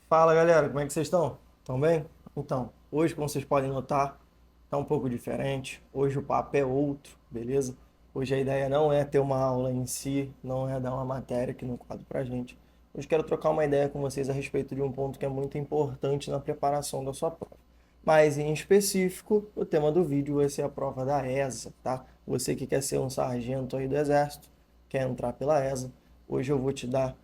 Fala galera, como é que vocês estão? Estão bem? Então, hoje, como vocês podem notar, tá um pouco diferente. Hoje o papo é outro, beleza? Hoje a ideia não é ter uma aula em si, não é dar uma matéria aqui no quadro pra gente. Hoje quero trocar uma ideia com vocês a respeito de um ponto que é muito importante na preparação da sua prova. Mas em específico, o tema do vídeo vai ser a prova da ESA, tá? Você que quer ser um sargento aí do Exército, quer entrar pela ESA, hoje eu vou te dar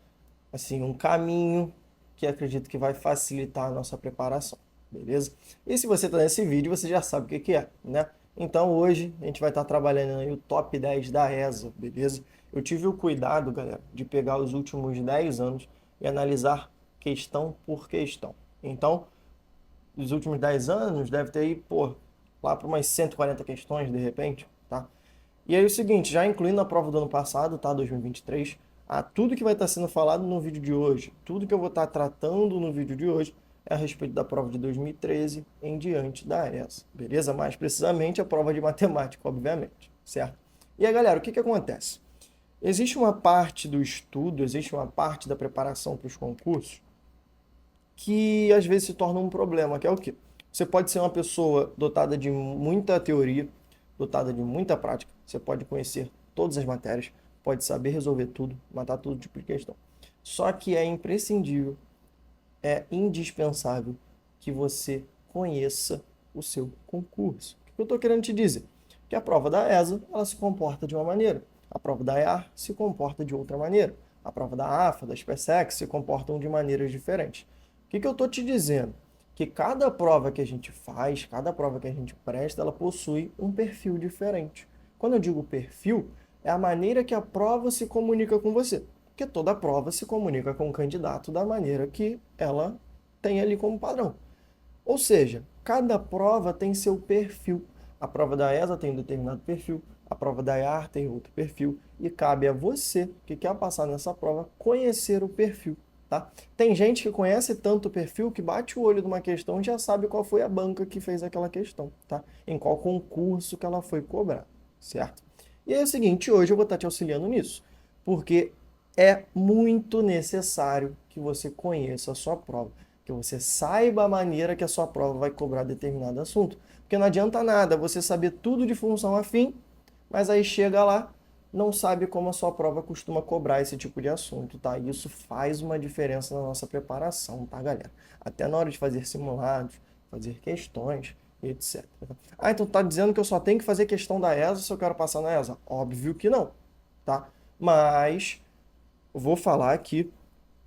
assim um caminho que acredito que vai facilitar a nossa preparação, beleza? E se você está nesse vídeo, você já sabe o que que é, né? Então hoje a gente vai estar trabalhando aí o top 10 da ESA, beleza? Eu tive o cuidado, galera, de pegar os últimos 10 anos e analisar questão por questão. Então, os últimos 10 anos deve ter aí, pô, lá para umas 140 questões de repente, tá? E aí é o seguinte, já incluindo a prova do ano passado, tá, 2023, tudo que vai estar sendo falado no vídeo de hoje, tudo que eu vou estar tratando no vídeo de hoje é a respeito da prova de 2013 em diante da ESA, beleza? Mais precisamente a prova de matemática, obviamente, certo? E aí, galera, o que que acontece? Existe uma parte do estudo, existe uma parte da preparação para os concursos que às vezes se torna um problema, que é o quê? Você pode ser uma pessoa dotada de muita teoria, dotada de muita prática, você pode conhecer todas as matérias, pode saber resolver tudo, matar todo tipo de questão. Só que é imprescindível, é indispensável que você conheça o seu concurso. O que eu estou querendo te dizer? Que a prova da ESA, ela se comporta de uma maneira, a prova da EAR se comporta de outra maneira, a prova da AFA, da SpaceX se comportam de maneiras diferentes. O que eu estou te dizendo? Que cada prova que a gente faz, cada prova que a gente presta, ela possui um perfil diferente. Quando eu digo perfil, é a maneira que a prova se comunica com você. Porque toda prova se comunica com o candidato da maneira que ela tem ali como padrão. Ou seja, cada prova tem seu perfil. A prova da ESA tem um determinado perfil, a prova da IAR tem outro perfil, e cabe a você que quer passar nessa prova conhecer o perfil. Tá? Tem gente que conhece tanto o perfil que bate o olho numa questão e já sabe qual foi a banca que fez aquela questão, tá? Em qual concurso que ela foi cobrar, certo? E aí é o seguinte, hoje eu vou estar te auxiliando nisso, porque é muito necessário que você conheça a sua prova, que você saiba a maneira que a sua prova vai cobrar determinado assunto. Porque não adianta nada você saber tudo de função afim, mas aí chega lá, não sabe como a sua prova costuma cobrar esse tipo de assunto, tá? E isso faz uma diferença na nossa preparação, tá, galera? Até na hora de fazer simulados, fazer questões, etc. Então tá dizendo que eu só tenho que fazer questão da ESA se eu quero passar na ESA? Óbvio que não, tá? Mas eu vou falar que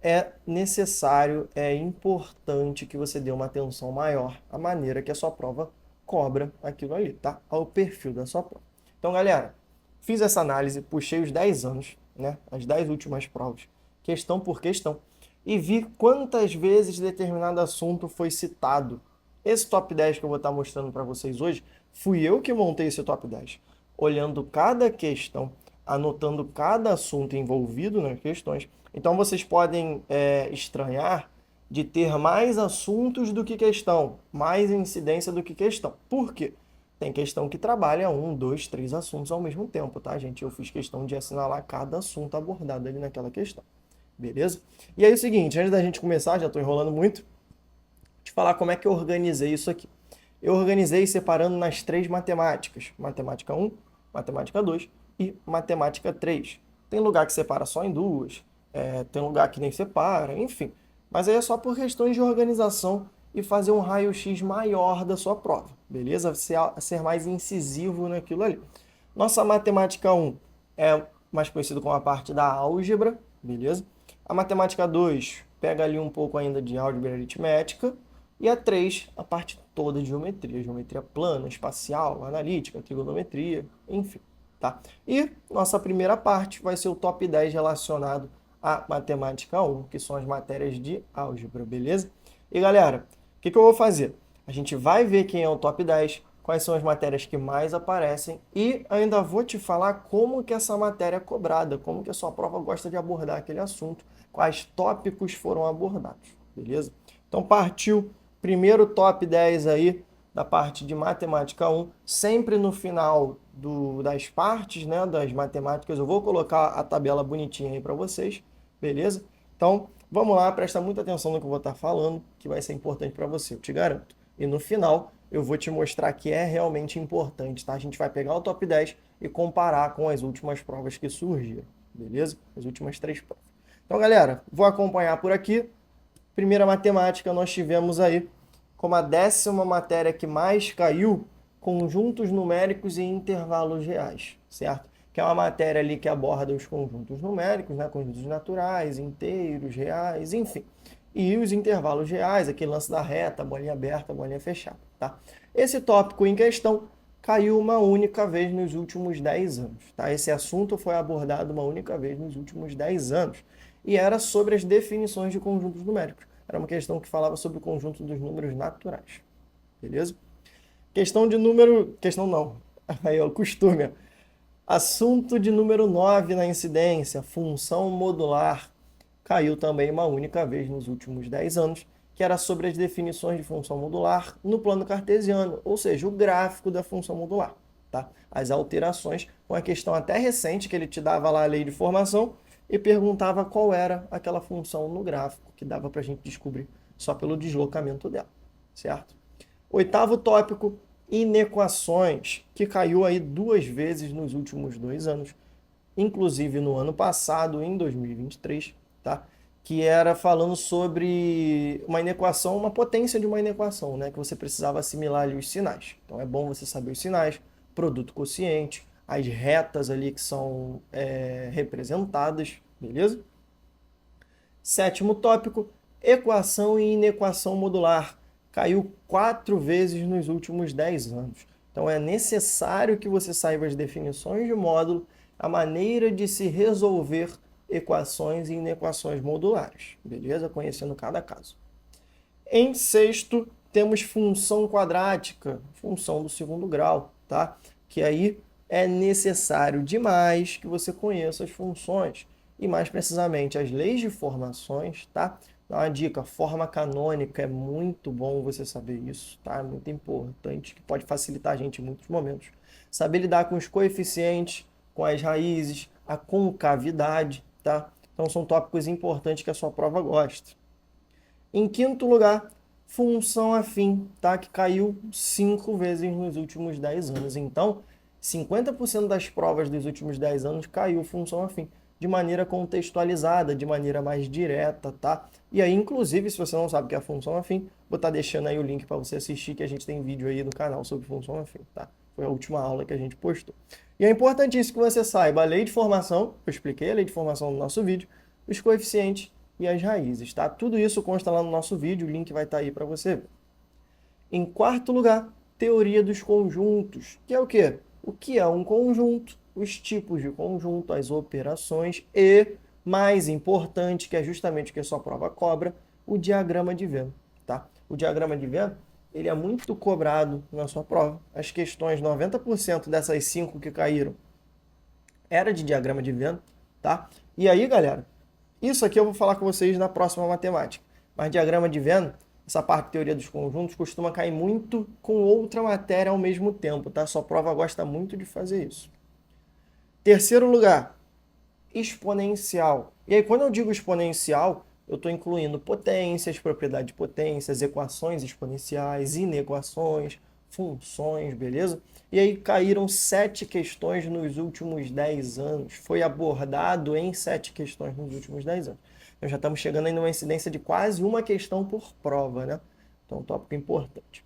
é necessário, é importante que você dê uma atenção maior à maneira que a sua prova cobra aquilo ali, tá? Ao perfil da sua prova. Então, galera, fiz essa análise, puxei os 10 anos, né? As 10 últimas provas, questão por questão, e vi quantas vezes determinado assunto foi citado. Esse top 10 que eu vou estar mostrando para vocês hoje, fui eu que montei esse top 10, olhando cada questão, anotando cada assunto envolvido nas questões. Então vocês podem estranhar de ter mais assuntos do que questão, mais incidência do que questão. Por quê? Tem questão que trabalha um, dois, três assuntos ao mesmo tempo, tá, gente? Eu fiz questão de assinalar cada assunto abordado ali naquela questão. Beleza? E aí é o seguinte, antes da gente começar, já estou enrolando muito, te falar como é que eu organizei isso aqui. Eu organizei separando nas três matemáticas: matemática um, matemática 2 e matemática 3. Tem lugar que separa só em duas, tem lugar que nem separa, enfim. Mas aí é só por questões de organização e fazer um raio-x maior da sua prova, beleza? Ser mais incisivo naquilo ali. Nossa matemática um é mais conhecido como a parte da álgebra, beleza? A matemática 2 pega ali um pouco ainda de álgebra aritmética. E a 3 a parte toda de geometria, geometria plana, espacial, analítica, trigonometria, enfim, tá? E nossa primeira parte vai ser o top 10 relacionado à matemática um, que são as matérias de álgebra, beleza? E galera, o que eu vou fazer? A gente vai ver quem é o top 10, quais são as matérias que mais aparecem e ainda vou te falar como que essa matéria é cobrada, como que a sua prova gosta de abordar aquele assunto, quais tópicos foram abordados, beleza? Então partiu primeiro top 10 aí da parte de matemática um, sempre no final das partes, né, das matemáticas, eu vou colocar a tabela bonitinha aí para vocês, beleza? Então, Vamos lá, presta muita atenção no que eu vou estar falando, que vai ser importante para você, eu te garanto. E no final, eu vou te mostrar que é realmente importante, tá? A gente vai pegar o top 10 e comparar com as últimas provas que surgiram, beleza? As últimas 3 provas. Então, galera, vou acompanhar por aqui. Primeira matemática, nós tivemos aí como a 10ª matéria que mais caiu, conjuntos numéricos e intervalos reais, certo? Que é uma matéria ali que aborda os conjuntos numéricos, né? Conjuntos naturais, inteiros, reais, enfim. E os intervalos reais, aquele lance da reta, bolinha aberta, bolinha fechada, tá? Esse tópico em questão caiu uma única vez nos últimos 10 anos, tá? Esse assunto foi abordado uma única vez nos últimos 10 anos e era sobre as definições de conjuntos numéricos. Era uma questão que falava sobre o conjunto dos números naturais, beleza? Questão de número... Questão não, aí é o costume. Assunto de número 9 na incidência, função modular, caiu também uma única vez nos últimos 10 anos, que era sobre as definições de função modular no plano cartesiano, ou seja, o gráfico da função modular, tá? As alterações, uma questão até recente que ele te dava lá a lei de formação e perguntava qual era aquela função no gráfico, que dava para a gente descobrir só pelo deslocamento dela, certo? Oitavo tópico, inequações, que caiu aí 2 vezes nos últimos 2 anos, inclusive no ano passado, em 2023, tá? Que era falando sobre uma inequação, uma potência de uma inequação, né? Que você precisava assimilar ali os sinais. Então é bom você saber os sinais, produto quociente, as retas ali que são representadas, beleza? Sétimo tópico, equação e inequação modular. Caiu 4 vezes nos últimos 10 anos. Então é necessário que você saiba as definições de módulo, a maneira de se resolver equações e inequações modulares, beleza? Conhecendo cada caso. Em sexto, temos função quadrática, função do segundo grau, tá? Que aí é necessário demais que você conheça as funções e mais precisamente as leis de formações, tá? Dá uma dica, forma canônica, é muito bom você saber isso, tá? Muito importante, que pode facilitar a gente em muitos momentos. Saber lidar com os coeficientes, com as raízes, a concavidade, tá? Então são tópicos importantes que a sua prova gosta. Em quinto lugar, função afim, tá? Que caiu 5 vezes nos últimos 10 anos. Então, 50% das provas dos últimos 10 anos caiu função afim, de maneira contextualizada, de maneira mais direta, tá? E aí, inclusive, se você não sabe o que é a função afim, vou estar deixando aí o link para você assistir, que a gente tem vídeo aí no canal sobre função afim, tá? Foi a última aula que a gente postou. E é importantíssimo que você saiba a lei de formação, eu expliquei a lei de formação no nosso vídeo, os coeficientes e as raízes, tá? Tudo isso consta lá no nosso vídeo, o link vai estar aí para você ver. Em quarto lugar, teoria dos conjuntos, que é o quê? O que é um conjunto, os tipos de conjunto, as operações e, mais importante, que é justamente o que a sua prova cobra, o diagrama de Venn, tá? O diagrama de Venn, ele é muito cobrado na sua prova. As questões, 90% dessas 5 que caíram, era de diagrama de Venn, tá? E aí, galera, isso aqui eu vou falar com vocês na próxima matemática. Mas diagrama de Venn, essa parte de teoria dos conjuntos, costuma cair muito com outra matéria ao mesmo tempo, tá? Sua prova gosta muito de fazer isso. Terceiro lugar, exponencial. E aí, quando eu digo exponencial, eu estou incluindo potências, propriedade de potências, equações exponenciais, inequações, funções, beleza? E aí caíram 7 questões nos últimos 10 anos. Foi abordado em 7 questões nos últimos 10 anos. Então já estamos chegando aí numa incidência de quase uma questão por prova, né? Então, tópico importante.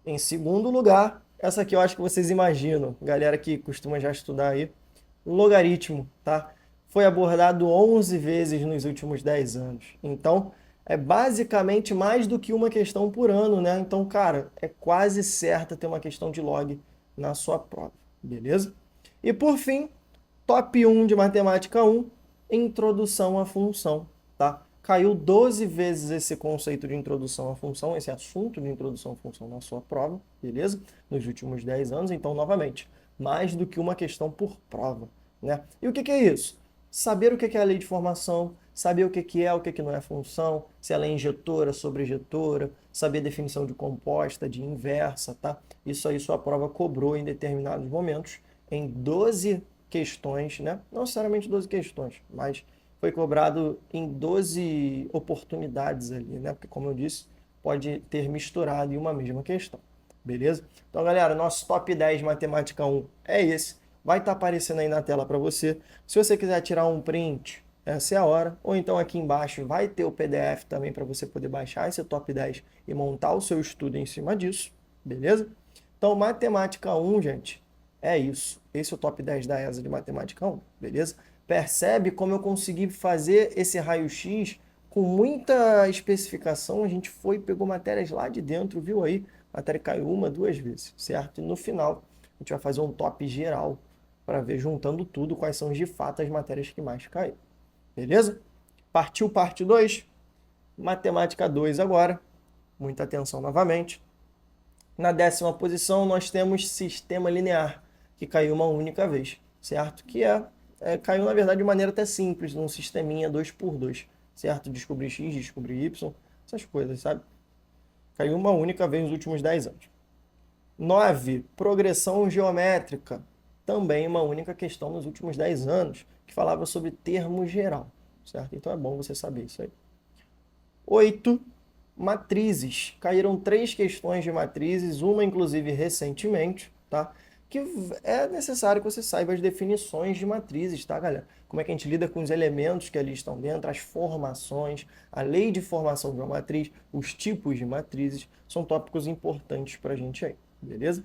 Em segundo lugar, essa aqui eu acho que vocês imaginam, galera que costuma já estudar aí, logaritmo, tá? Foi abordado 11 vezes nos últimos 10 anos. Então, é basicamente mais do que uma questão por ano, né? Então, cara, é quase certo ter uma questão de log na sua prova, beleza? E por fim, top 1 de matemática 1, introdução à função, tá? Caiu 12 vezes esse conceito de introdução à função, esse assunto de introdução à função na sua prova, beleza? Nos últimos 10 anos, então, novamente, mais do que uma questão por prova, né? E o que é isso? Saber o que é a lei de formação, saber o que é, o que não é função, se ela é injetora, sobrejetora, saber definição de composta, de inversa, tá? Isso aí sua prova cobrou em determinados momentos, em 12 questões, né? Não necessariamente 12 questões, mas foi cobrado em 12 oportunidades ali, né? Porque, como eu disse, pode ter misturado em uma mesma questão, beleza? Então, galera, nosso top 10 matemática 1 é esse. Vai estar aparecendo aí na tela para você. Se você quiser tirar um print, essa é a hora. Ou então aqui embaixo vai ter o PDF também para você poder baixar esse top 10 e montar o seu estudo em cima disso, beleza? Então, matemática 1, gente, é isso. Esse é o top 10 da ESA de matemática 1, beleza? Percebe como eu consegui fazer esse raio-x com muita especificação? A gente foi e pegou matérias lá de dentro, viu aí? A matéria caiu uma, duas vezes, certo? E no final, a gente vai fazer um top geral para ver, juntando tudo, quais são de fato as matérias que mais caíram. Beleza? Partiu parte 2, matemática 2 agora. Muita atenção novamente. Na 10ª posição, nós temos sistema linear, que caiu uma única vez, certo? Que caiu, na verdade, de maneira até simples, num sisteminha 2x2, certo? Descobrir x, descobrir y, essas coisas, sabe? Caiu uma única vez nos últimos 10 anos. 9, progressão geométrica, também uma única questão nos últimos 10 anos, que falava sobre termo geral, certo? Então é bom você saber isso aí. 8, matrizes. Caíram 3 questões de matrizes, uma inclusive recentemente, tá? Que é necessário que você saiba as definições de matrizes, tá, galera? Como é que a gente lida com os elementos que ali estão dentro, as formações, a lei de formação de uma matriz, os tipos de matrizes, são tópicos importantes pra gente aí, beleza?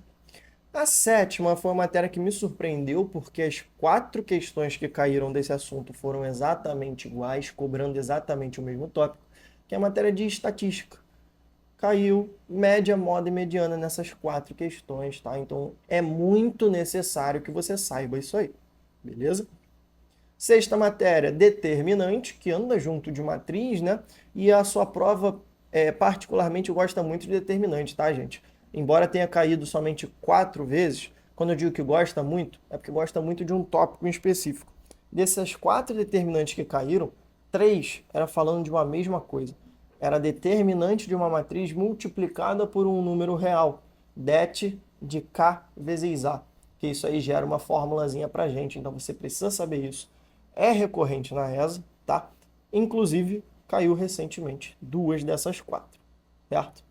A 7ª foi uma matéria que me surpreendeu, porque as 4 questões que caíram desse assunto foram exatamente iguais, cobrando exatamente o mesmo tópico, que é a matéria de estatística. Caiu média, moda e mediana nessas 4 questões, tá? Então é muito necessário que você saiba isso aí, beleza? 6ª matéria, determinante, que anda junto de matriz, né? E a sua prova particularmente gosta muito de determinante, tá, gente? Embora tenha caído somente 4 vezes, quando eu digo que gosta muito, é porque gosta muito de um tópico em específico. Dessas 4 determinantes que caíram, 3 era falando de uma mesma coisa. Era determinante de uma matriz multiplicada por um número real, det de k vezes a, que isso aí gera uma formulazinha pra gente, então você precisa saber isso. É recorrente na ESA, tá? Inclusive, caiu recentemente 2 dessas 4, certo?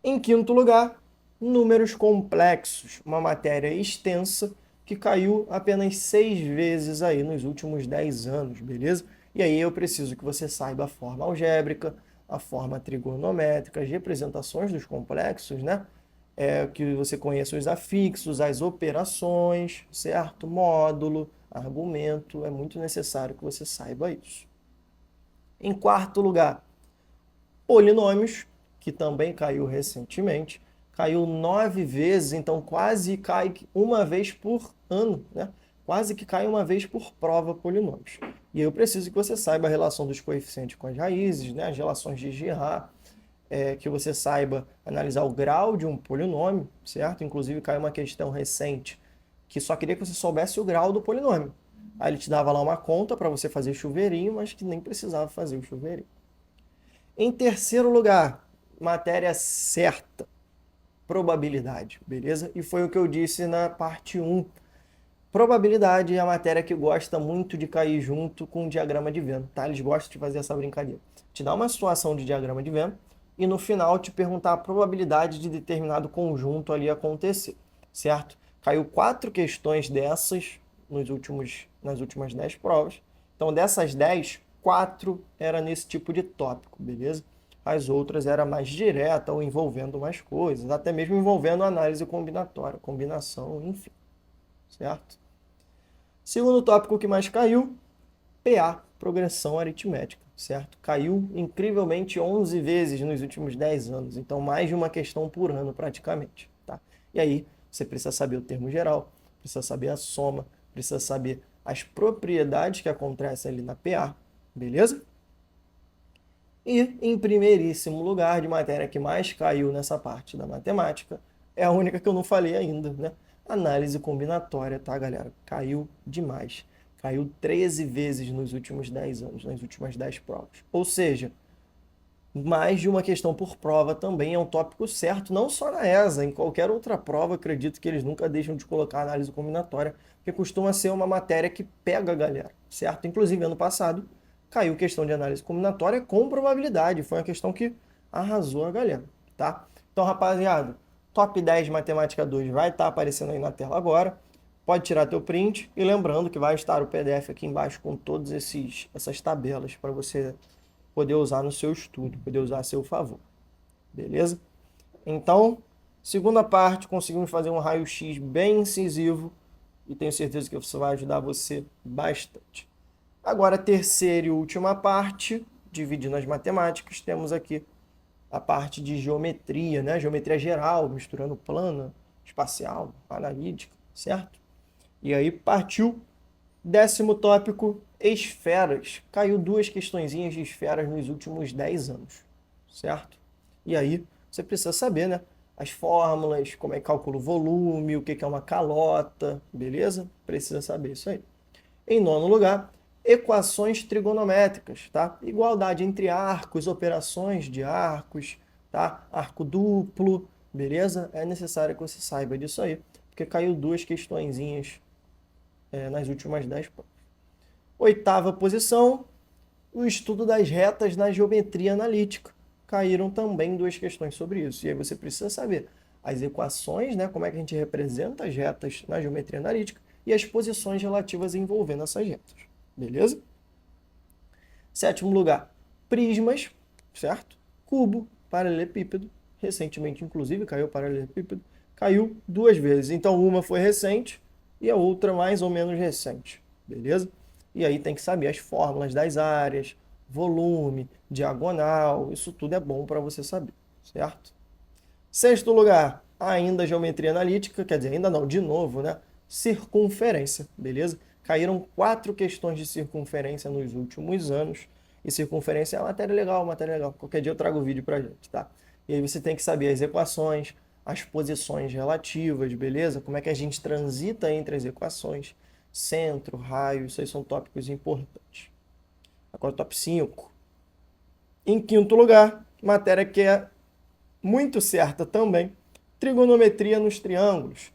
Em 5º lugar, números complexos, uma matéria extensa que caiu apenas 6 vezes aí nos últimos 10 anos, beleza? E aí eu preciso que você saiba a forma algébrica, a forma trigonométrica, as representações dos complexos, né? Que você conheça os afixos, as operações, certo? Módulo, argumento, é muito necessário que você saiba isso. Em 4º lugar, polinômios, que também caiu recentemente, caiu 9 vezes, então quase cai uma vez por ano, né? Quase que cai uma vez por prova polinômios. E eu preciso que você saiba a relação dos coeficientes com as raízes, né? As relações de Girard, que você saiba analisar o grau de um polinômio, certo? Inclusive caiu uma questão recente que só queria que você soubesse o grau do polinômio. Aí ele te dava lá uma conta para você fazer chuveirinho, mas que nem precisava fazer o chuveirinho. Em 3º lugar, matéria certa, probabilidade, beleza? E foi o que eu disse na parte 1. Probabilidade é a matéria que gosta muito de cair junto com o diagrama de Venn, tá? Eles gostam de fazer essa brincadeira. Te dá uma situação de diagrama de Venn e no final te perguntar a probabilidade de determinado conjunto ali acontecer, certo? Caiu 4 questões dessas nas últimas 10 provas. Então, dessas 10, 4 era nesse tipo de tópico, beleza? As outras era mais direta ou envolvendo mais coisas, até mesmo envolvendo análise combinatória, combinação, enfim, certo? Segundo tópico que mais caiu, PA, progressão aritmética, certo? Caiu incrivelmente 11 vezes nos últimos 10 anos, então mais de uma questão por ano praticamente, tá? E aí você precisa saber o termo geral, precisa saber a soma, precisa saber as propriedades que acontecem ali na PA, beleza? E, em primeiríssimo lugar, de matéria que mais caiu nessa parte da matemática, é a única que eu não falei ainda, né? Análise combinatória, tá, galera? Caiu demais. Caiu 13 vezes nos últimos 10 anos, nas últimas 10 provas. Ou seja, mais de uma questão por prova também é um tópico certo, não só na ESA, em qualquer outra prova, acredito que eles nunca deixam de colocar análise combinatória, porque costuma ser uma matéria que pega a galera, certo? Inclusive, ano passado, caiu questão de análise combinatória com probabilidade. Foi uma questão que arrasou a galera, tá? Então, rapaziada, top 10 de matemática 2 vai estar aparecendo aí na tela agora. Pode tirar teu print e lembrando que vai estar o PDF aqui embaixo com todas essas tabelas para você poder usar no seu estudo, poder usar a seu favor. Beleza? Então, segunda parte, conseguimos fazer um raio-x bem incisivo e tenho certeza que isso vai ajudar você bastante. Agora, terceira e última parte, dividindo as matemáticas, temos aqui a parte de geometria, né? Geometria geral, misturando plana, espacial, analítica, certo? E aí partiu, décimo tópico, esferas. Caiu 2 questõezinhas de esferas nos últimos 10 anos, certo? E aí você precisa saber, né? As fórmulas, como é que calcula o volume, o que é uma calota, beleza? Precisa saber isso aí. Em nono lugar, equações trigonométricas, tá? Igualdade entre arcos, operações de arcos, tá? Arco duplo, beleza? É necessário que você saiba disso aí, porque caiu 2 questõezinhas nas últimas 10 provas. Oitava posição, o estudo das retas na geometria analítica. Caíram também 2 questões sobre isso. E aí você precisa saber as equações, né? Como é que a gente representa as retas na geometria analítica e as posições relativas envolvendo essas retas. Beleza? Sétimo lugar, prismas, certo? Cubo, paralelepípedo. Recentemente, inclusive, caiu o paralelepípedo. Caiu 2 vezes. Então, uma foi recente e a outra mais ou menos recente. Beleza? E aí tem que saber as fórmulas das áreas, volume, diagonal. Isso tudo é bom para você saber, certo? Sexto lugar, ainda geometria analítica. Quer dizer, ainda não, de novo, né? Circunferência, beleza? Caíram 4 questões de circunferência nos últimos anos. E circunferência é uma matéria legal, matéria legal. Qualquer dia eu trago o vídeo pra gente, tá? E aí você tem que saber as equações, as posições relativas, beleza? Como é que a gente transita entre as equações, centro, raio, isso aí são tópicos importantes. Agora, top 5. Em quinto lugar, matéria que é muito certa também, trigonometria nos triângulos.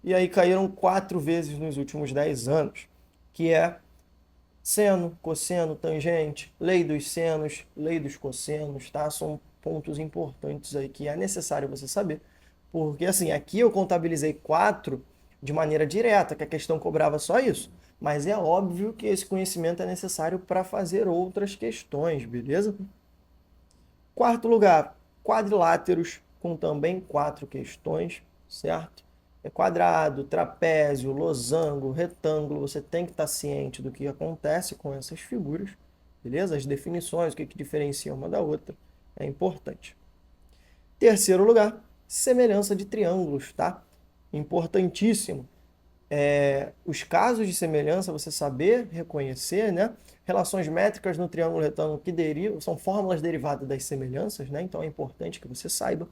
E aí caíram 4 vezes nos últimos 10 anos, que é seno, cosseno, tangente, lei dos senos, lei dos cossenos, tá? São pontos importantes aí que é necessário você saber. Porque assim, aqui eu contabilizei 4 de maneira direta, que a questão cobrava só isso. Mas é óbvio que esse conhecimento é necessário para fazer outras questões, beleza? Quarto lugar, quadriláteros, com também 4 questões, certo? É quadrado, trapézio, losango, retângulo, você tem que estar ciente do que acontece com essas figuras, beleza? As definições, o que diferencia uma da outra, é importante. Terceiro lugar, semelhança de triângulos, tá? Importantíssimo. Os casos de semelhança, você saber reconhecer, né? Relações métricas no triângulo retângulo que derivam, são fórmulas derivadas das semelhanças, né? Então é importante que você saiba.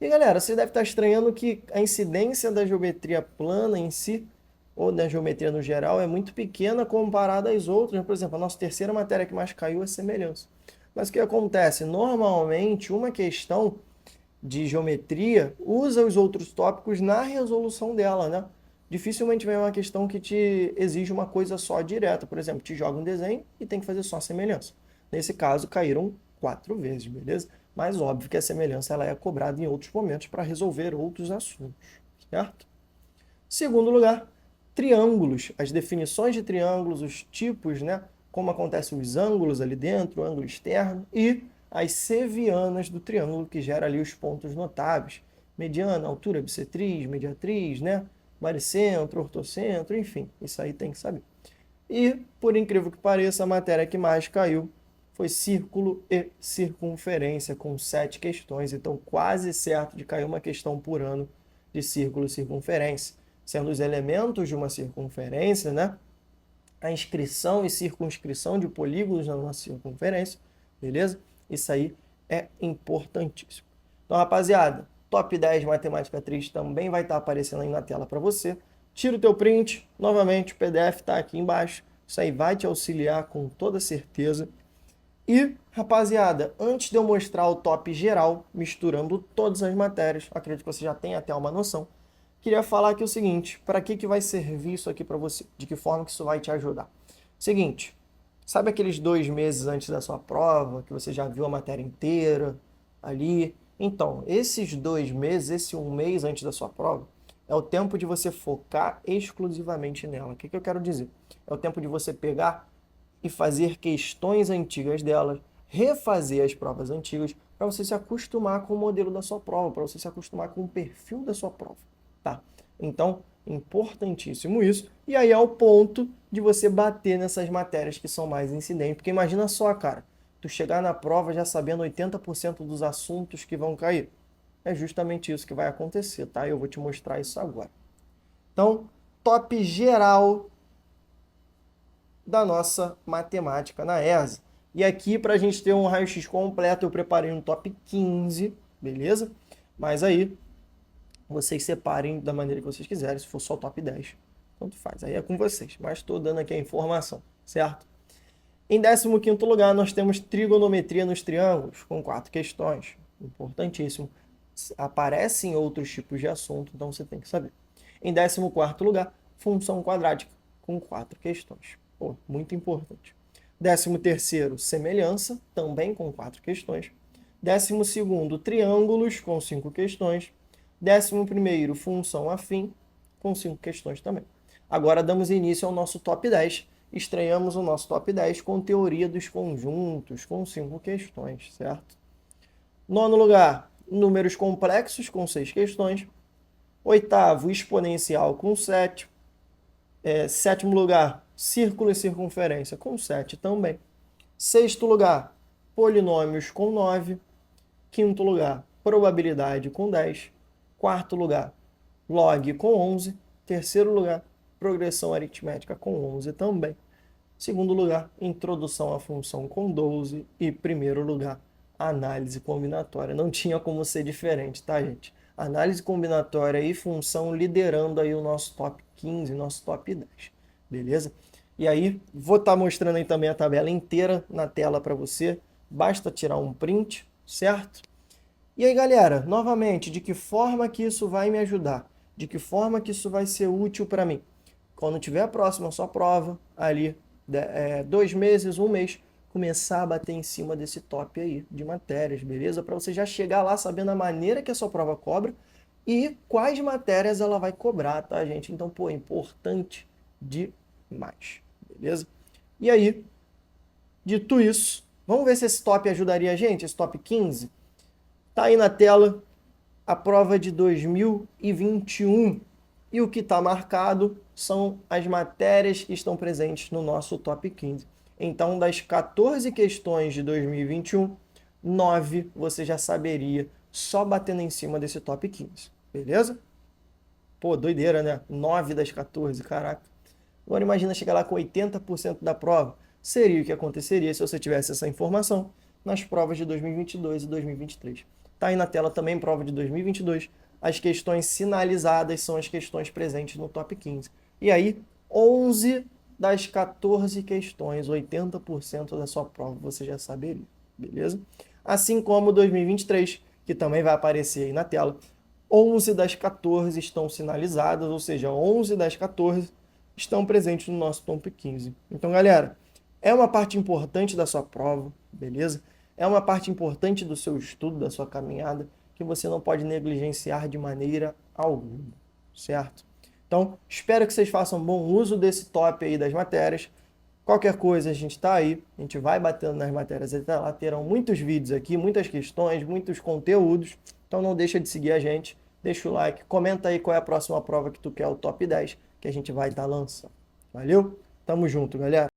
E galera, você deve estar estranhando que a incidência da geometria plana em si, ou da geometria no geral, é muito pequena comparada às outras. Por exemplo, a nossa terceira matéria que mais caiu é semelhança. Mas o que acontece? Normalmente, uma questão de geometria usa os outros tópicos na resolução dela, né? Dificilmente vem uma questão que te exige uma coisa só direta. Por exemplo, te joga um desenho e tem que fazer só a semelhança. Nesse caso, caíram 4 vezes, beleza? Mas óbvio que a semelhança ela é cobrada em outros momentos para resolver outros assuntos, certo? Segundo lugar, triângulos. As definições de triângulos, os tipos, né? Como acontecem os ângulos ali dentro, o ângulo externo e as sevianas do triângulo, que gera ali os pontos notáveis. Mediana, altura, bissetriz, mediatriz, né? Baricentro, ortocentro, enfim, isso aí tem que saber. E, por incrível que pareça, a matéria que mais caiu foi círculo e circunferência, com 7 questões. Então, quase certo de cair uma questão por ano de círculo e circunferência. Sendo os elementos de uma circunferência, né? A inscrição e circunscrição de polígonos na nossa circunferência, beleza? Isso aí é importantíssimo. Então, rapaziada, top 10 de matemática 3 também vai estar aparecendo aí na tela para você. Tira o teu print, novamente o PDF está aqui embaixo. Isso aí vai te auxiliar com toda certeza. E, rapaziada, antes de eu mostrar o top geral, misturando todas as matérias, acredito que você já tem até uma noção, queria falar aqui o seguinte, para que vai servir isso aqui para você? De que forma que isso vai te ajudar? Seguinte, Sabe aqueles 2 meses antes da sua prova, que você já viu a matéria inteira ali? Então, esses 2 meses, esse 1 mês antes da sua prova, é o tempo de você focar exclusivamente nela. O que que eu quero dizer? É o tempo de você pegar e fazer questões antigas delas, refazer as provas antigas, para você se acostumar com o modelo da sua prova, para você se acostumar com o perfil da sua prova, tá? Então, importantíssimo isso. E aí é o ponto de você bater nessas matérias que são mais incidentes, porque imagina só, cara, tu chegar na prova já sabendo 80% dos assuntos que vão cair. É justamente isso que vai acontecer, tá? Eu vou te mostrar isso agora. Então, top geral da nossa matemática na ESA. E aqui, para a gente ter um raio-x completo, eu preparei um top 15, beleza? Mas aí, vocês separem da maneira que vocês quiserem, se for só o top 10, tanto faz, aí é com vocês. Mas estou dando aqui a informação, certo? Em 15º lugar, nós temos trigonometria nos triângulos, com 4 questões. Importantíssimo. Aparecem outros tipos de assunto, então você tem que saber. Em 14º lugar, função quadrática, com 4 questões. Pô, muito importante. 13º, semelhança, também com 4 questões. 12º, triângulos, com 5 questões. 11º, função afim, com 5 questões também. Agora damos início ao nosso top 10. Estreamos o nosso top 10 com teoria dos conjuntos, com 5 questões, certo? 9º lugar, números complexos, com 6 questões. 8º, exponencial, com 7. 7º lugar, círculo e circunferência, com 7 também. 6º lugar, polinômios, com 9. 5º lugar, probabilidade, com 10. 4º lugar, log, com 11. 3º lugar, progressão aritmética, com 11 também. 2º lugar, introdução à função, com 12. E 1º lugar, análise combinatória. Não tinha como ser diferente, tá, gente? Análise combinatória e função liderando aí o nosso top 15, nosso top 10, beleza? E aí, vou estar mostrando aí também a tabela inteira na tela para você. Basta tirar um print, certo? E aí, galera, novamente, de que forma que isso vai me ajudar? De que forma que isso vai ser útil para mim? Quando tiver a próxima sua prova, ali, 2 meses, 1 mês, começar a bater em cima desse top aí de matérias, beleza? Para você já chegar lá sabendo a maneira que a sua prova cobra e quais matérias ela vai cobrar, tá, gente? Então, pô, importante demais, beleza? E aí, dito isso, vamos ver se esse top ajudaria a gente, esse top 15? Tá aí na tela a prova de 2021. E o que está marcado são as matérias que estão presentes no nosso top 15. Então, das 14 questões de 2021, 9 você já saberia só batendo em cima desse top 15. Beleza? Pô, doideira, né? 9 das 14, caraca. Agora imagina chegar lá com 80% da prova. Seria o que aconteceria se você tivesse essa informação nas provas de 2022 e 2023. Tá aí na tela também prova de 2022. As questões sinalizadas são as questões presentes no top 15. E aí, 11 das 14 questões, 80% da sua prova você já saberia, beleza? Assim como 2023, que também vai aparecer aí na tela, 11 das 14 estão sinalizadas, ou seja, 11 das 14 estão presentes no nosso top 15. Então, galera, é uma parte importante da sua prova, beleza? É uma parte importante do seu estudo, da sua caminhada, que você não pode negligenciar de maneira alguma, certo? Então, espero que vocês façam bom uso desse top aí das matérias. Qualquer coisa, a gente está aí, a gente vai batendo nas matérias até lá, terão muitos vídeos aqui, muitas questões, muitos conteúdos, então não deixa de seguir a gente, deixa o like, comenta aí qual é a próxima prova que tu quer, o top 10, que a gente vai estar lançando. Valeu? Tamo junto, galera!